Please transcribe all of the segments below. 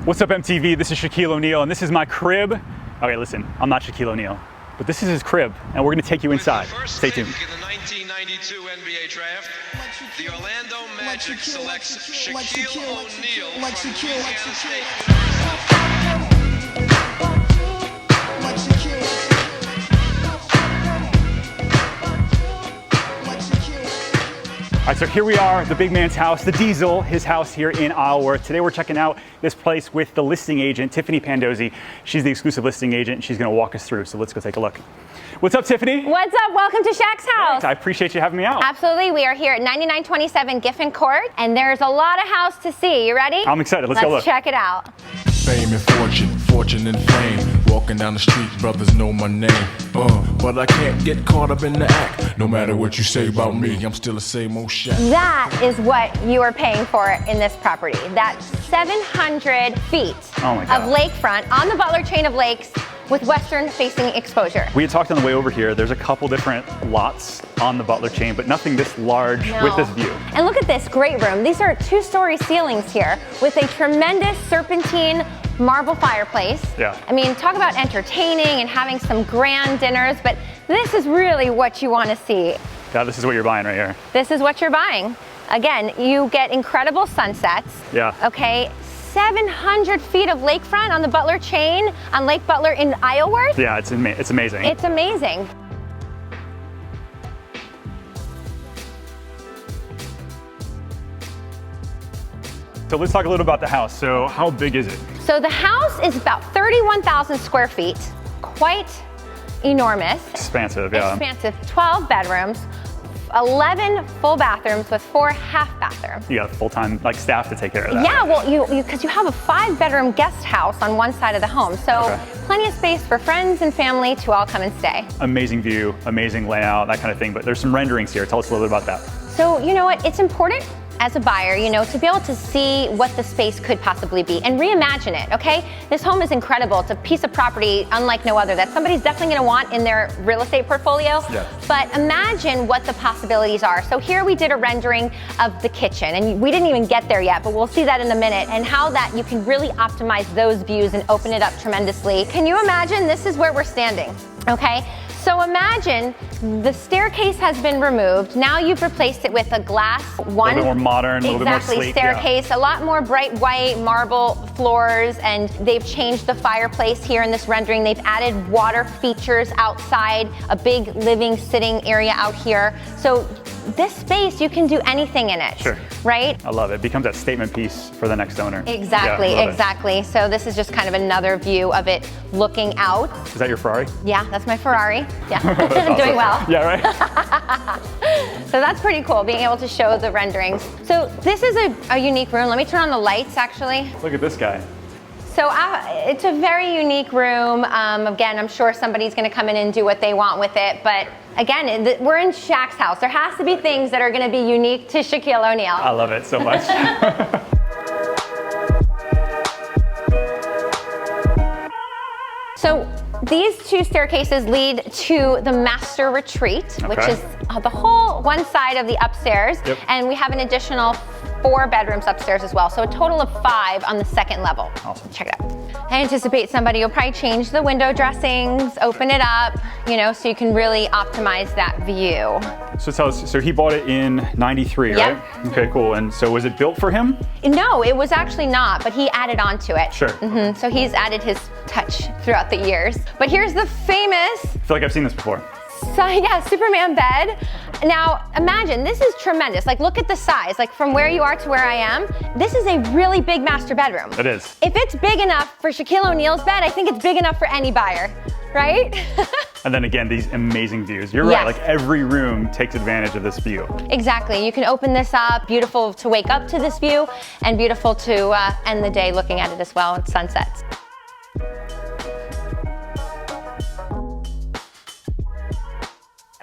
What's up, MTV? This is Shaquille O'Neal, and this is my crib. Okay, listen, I'm not Shaquille O'Neal, but this is his crib, and we're gonna take you inside. Stay tuned. In the 1992 NBA draft, the Orlando Magic selects Shaquille O'Neal from Louisiana State University. All right, so here we are, the big man's house, the Diesel, his house here in Isleworth. Today we're checking out this place with the listing agent, Tiffany Pantozzi. She's the exclusive listing agent, and she's gonna walk us through, so let's go take a look. What's up, Tiffany? What's up? Welcome to Shaq's house. I appreciate you having me out. Absolutely. We are here at 9927 Giffen Court, and there's a lot of house to see. You ready? I'm excited. Let's go look. Check it out. Fame and fortune and fame. Walking down the street, brothers know my name. But I can't get caught up in the act. No matter what you say about me, I'm still the same old Shaq. That is what you are paying for in this property. That's 700 feet of lakefront on the Butler chain of lakes with western-facing exposure. We had talked on the way over here. There's a couple different lots on the Butler chain, but nothing this large with this view. And look at this great room. These are two-story ceilings here with a tremendous serpentine marble fireplace. Yeah. I mean, talk about entertaining and having some grand dinners, but this is really what you want to see. Yeah, this is what you're buying right here. This is what you're buying. Again, you get incredible sunsets. Yeah. Okay. 700 feet of lakefront on the Butler chain on Lake Butler in Isleworth. Yeah, it's amazing. It's amazing. So let's talk a little about the house. So how big is it? So the house is about 31,000 square feet, quite enormous. Expansive, yeah. Expansive, 12 bedrooms, 11 full bathrooms with 4 half bathrooms. You got full-time staff to take care of that. Yeah, well, because you have a 5-bedroom guest house on one side of the home, so plenty of space for friends and family to all come and stay. Amazing view, amazing layout, that kind of thing. But there's some renderings here. Tell us a little bit about that. So you know what? It's important as a buyer, to be able to see what the space could possibly be and reimagine it, okay? This home is incredible. It's a piece of property unlike no other that somebody's definitely gonna want in their real estate portfolio. Yeah. But imagine what the possibilities are. So here we did a rendering of the kitchen, and we didn't even get there yet, but we'll see that in a minute, and how that you can really optimize those views and open it up tremendously. Can you imagine? This is where we're standing, okay? So imagine the staircase has been removed. Now you've replaced it with a glass A little bit more modern, a little bit more sleek. Staircase, a lot more bright white marble floors, and they've changed the fireplace here in this rendering. They've added water features outside, a big living, sitting area out here. So this space, you can do anything in it, right? I love it. It becomes that statement piece for the next owner. Exactly, exactly. So this is just kind of another view of it looking out. Is that your Ferrari? Yeah, that's my Ferrari. Yeah, awesome. Doing well. Yeah, right? So that's pretty cool, being able to show the renderings. So this is a unique room. Let me turn on the lights, actually. Look at this guy. So it's a very unique room. Again, I'm sure somebody's gonna come in and do what they want with it, but again, we're in Shaq's house. There has to be things that are gonna be unique to Shaquille O'Neal. I love it so much. So these 2 staircases lead to the master retreat, which is the whole one side of the upstairs. Yep. And we have an additional 4 bedrooms upstairs as well. So a total of 5 on the 2nd level. Awesome. Check it out. I anticipate somebody will probably change the window dressings, open it up, so you can really optimize that view. So tell us, so he bought it in 93, right? Okay, cool. And so was it built for him? No, it was actually not, but he added on to it. Sure. So he's added his touch throughout the years. But here's the famous, I feel like I've seen this before. Superman bed. Now, imagine, this is tremendous. Look at the size. From where you are to where I am, this is a really big master bedroom. It is. If it's big enough for Shaquille O'Neal's bed, I think it's big enough for any buyer, right? And then again, these amazing views. You're right, every room takes advantage of this view. Exactly, you can open this up. Beautiful to wake up to this view, and beautiful to end the day looking at it as well at sunsets.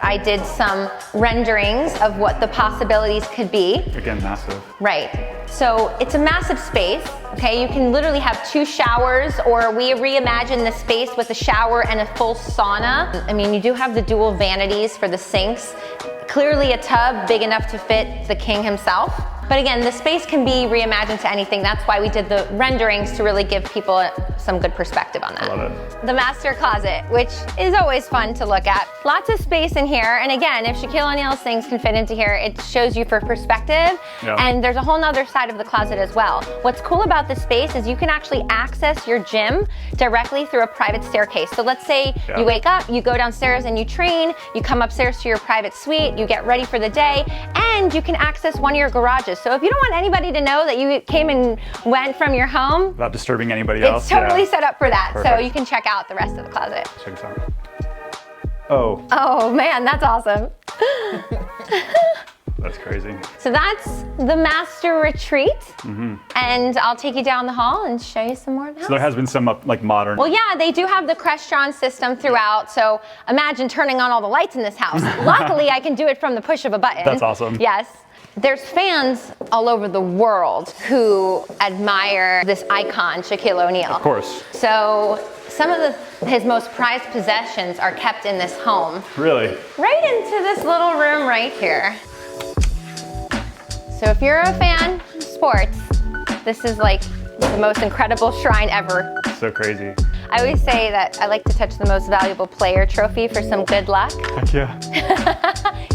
I did some renderings of what the possibilities could be. Again, massive. Right. So it's a massive space, okay? You can literally have 2 showers, or we reimagine the space with a shower and a full sauna. I mean, you do have the dual vanities for the sinks. Clearly a tub big enough to fit the king himself. But again, the space can be reimagined to anything. That's why we did the renderings to really give people some good perspective on that. I love it. The master closet, which is always fun to look at. Lots of space in here. And again, if Shaquille O'Neal's things can fit into here, it shows you for perspective. Yeah. And there's a whole nother side of the closet as well. What's cool about this space is you can actually access your gym directly through a private staircase. So let's say you wake up, you go downstairs and you train, you come upstairs to your private suite, you get ready for the day, and you can access one of your garages. So if you don't want anybody to know that you came and went from your home, Without disturbing anybody else. it's totally set up for that. Perfect. So you can check out the rest of the closet. Check this out. Oh, Oh man, that's awesome. that's crazy. So that's the master retreat. And I'll take you down the hall and show you some more of the house. So there has been some like modern. Well, yeah, they do have the Crestron system throughout. So imagine turning on all the lights in this house. Luckily, I can do it from the push of a button. That's awesome. Yes. There's fans all over the world who admire this icon, Shaquille O'Neal. Of course. So some of his most prized possessions are kept in this home. Really? Right into this little room right here. So if you're a fan of sports, this is like the most incredible shrine ever. So crazy. I always say that I like to touch the most valuable player trophy for some good luck. Heck yeah.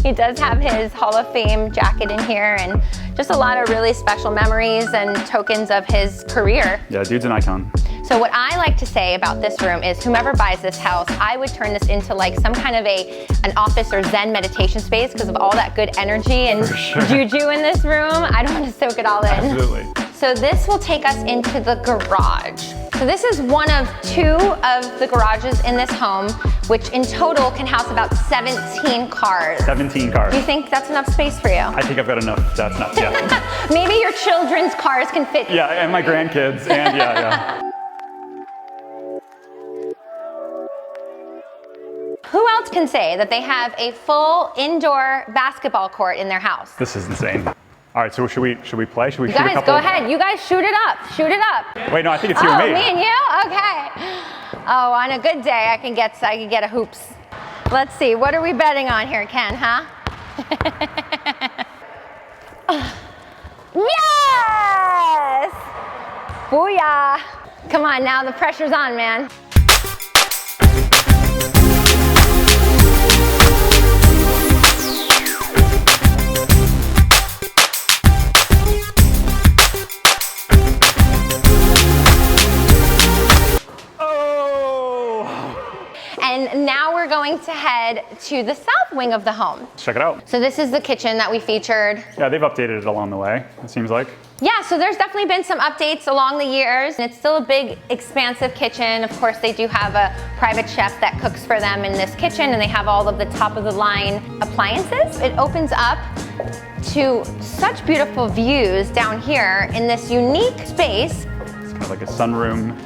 He does have his Hall of Fame jacket in here and just a lot of really special memories and tokens of his career. Yeah, dude's an icon. So what I like to say about this room is whomever buys this house, I would turn this into like some kind of an office or Zen meditation space because of all that good energy and juju in this room. I don't want to soak it all in. Absolutely. So this will take us into the garage. So this is one of two of the garages in this home, which in total can house about 17 cars. 17 cars. Do you think that's enough space for you? I think I've got enough. That's nuts, yeah. Maybe your children's cars can fit. Yeah, and my grandkids, and yeah. Who else can say that they have a full indoor basketball court in their house? This is insane. All right, so should we play? Should we You shoot a guys, couple? go ahead. You guys shoot it up. Shoot it up. Wait, no, I think it's you Oh, and me. me and you? Okay. Oh, on a good day, I can get a hoops. Let's see. What are we betting on here, Ken? Huh? Yes! Booyah! Come on, now the pressure's on, man. And now we're going to head to the south wing of the home. Let's check it out. So this is the kitchen that we featured. Yeah, they've updated it along the way, it seems like. Yeah, so there's definitely been some updates along the years, and it's still a big, expansive kitchen. Of course, they do have a private chef that cooks for them in this kitchen, and they have all of the top-of-the-line appliances. It opens up to such beautiful views down here in this unique space. It's kind of like a sunroom.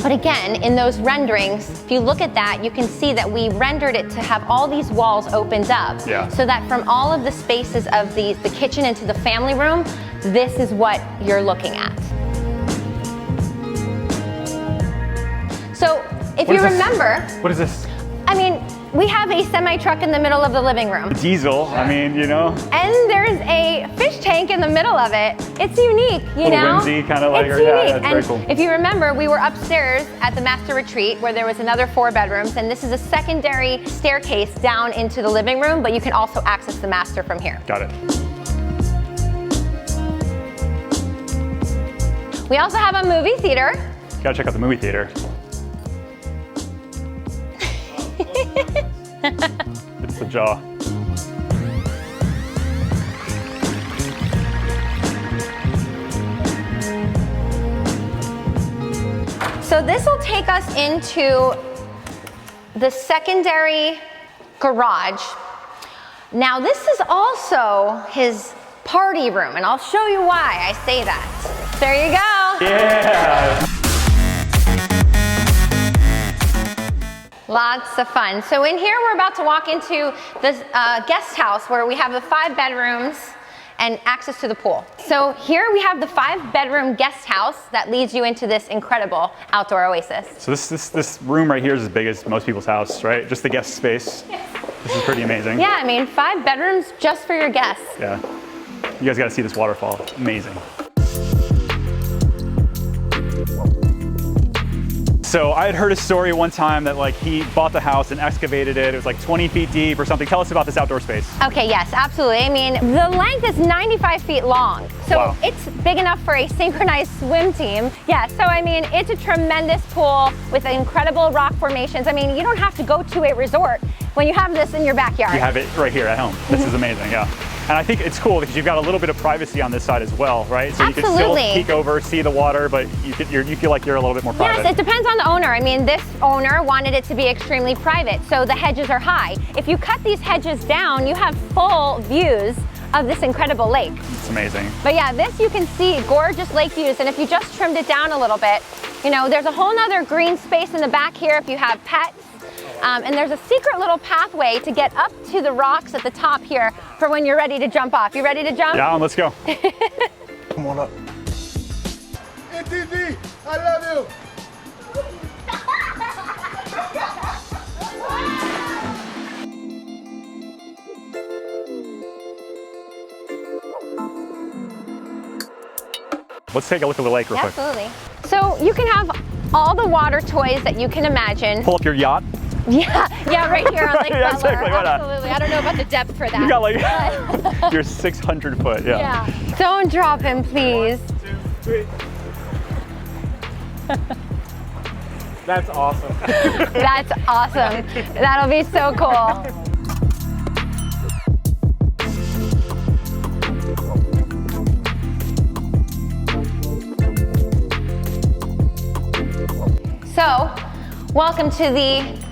But again, in those renderings, if you look at that, you can see that we rendered it to have all these walls opened up. Yeah. So that from all of the spaces of the kitchen into the family room, this is what you're looking at. So if you remember, What is this? I mean, we have a semi-truck in the middle of the living room. Diesel, I mean, you know. And there's a fish tank in the middle of it. It's unique, you Little know? whimsy, kind of like, it's yeah, unique. it's and very cool. if you remember, we were upstairs at the master retreat where there was another 4 bedrooms, and this is a secondary staircase down into the living room, but you can also access the master from here. Got it. We also have a movie theater. Gotta check out the movie theater. It's the jaw. So this will take us into the secondary garage. Now this is also his party room, and I'll show you why I say that. There you go. Yeah. Lots of fun. So in here, we're about to walk into this guest house where we have the 5 bedrooms and access to the pool. So here we have the 5-bedroom guest house that leads you into this incredible outdoor oasis. So this room right here is as big as most people's house, right? Just the guest space. This is pretty amazing. Yeah, I mean, 5 bedrooms just for your guests. Yeah. You guys got to see this waterfall. Amazing. So I had heard a story one time that like he bought the house and excavated it. It was like 20 feet deep or something. Tell us about this outdoor space. Okay, yes, absolutely. I mean, the length is 95 feet long. So wow. It's big enough for a synchronized swim team. Yeah, so I mean, it's a tremendous pool with incredible rock formations. I mean, you don't have to go to a resort when you have this in your backyard. You have it right here at home. This is amazing, yeah. And I think it's cool because you've got a little bit of privacy on this side as well, right? So Absolutely. You can still peek over, see the water, but you feel like you're a little bit more private. Yes, it depends on the owner. I mean, this owner wanted it to be extremely private, so the hedges are high. If you cut these hedges down, you have full views of this incredible lake. It's amazing. But yeah, this you can see gorgeous lake views, and if you just trimmed it down a little bit, you know, there's a whole nother green space in the back here if you have pets. And there's a secret little pathway to get up to the rocks at the top here for when you're ready to jump off. You ready to jump? Yeah, let's go. Come on up. MTV, I love Let's take a look at the lake real quick. Absolutely. So you can have all the water toys that you can imagine. Pull up your yacht. Yeah, right here on Lake Yeah, Butler. exactly, why not? Absolutely. I don't know about the depth for that. You got like, you're 600 foot, yeah. Yeah. Don't drop him, please. 1, 2, 3. That's awesome. That's awesome. That'll be so cool. So, welcome to the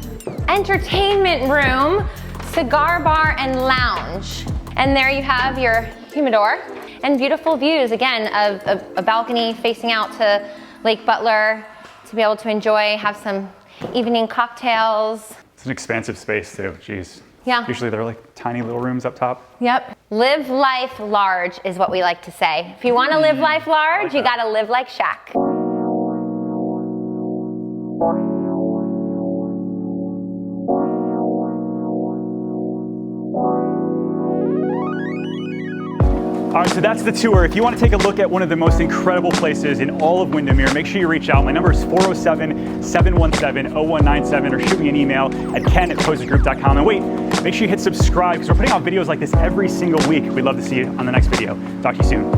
entertainment room, cigar bar and lounge. And there you have your humidor and beautiful views, again, of a balcony facing out to Lake Butler to be able to enjoy, have some evening cocktails. It's an expansive space too, jeez. Yeah. Usually they're like tiny little rooms up top. Yep. Live life large is what we like to say. If you want to live life large, you got to live like Shaq. All right, so that's the tour. If you want to take a look at one of the most incredible places in all of Windermere, make sure you reach out. My number is 407-717-0197 or shoot me an email at ken@pozekgroup.com. And wait, make sure you hit subscribe because we're putting out videos like this every single week. We'd love to see you on the next video. Talk to you soon.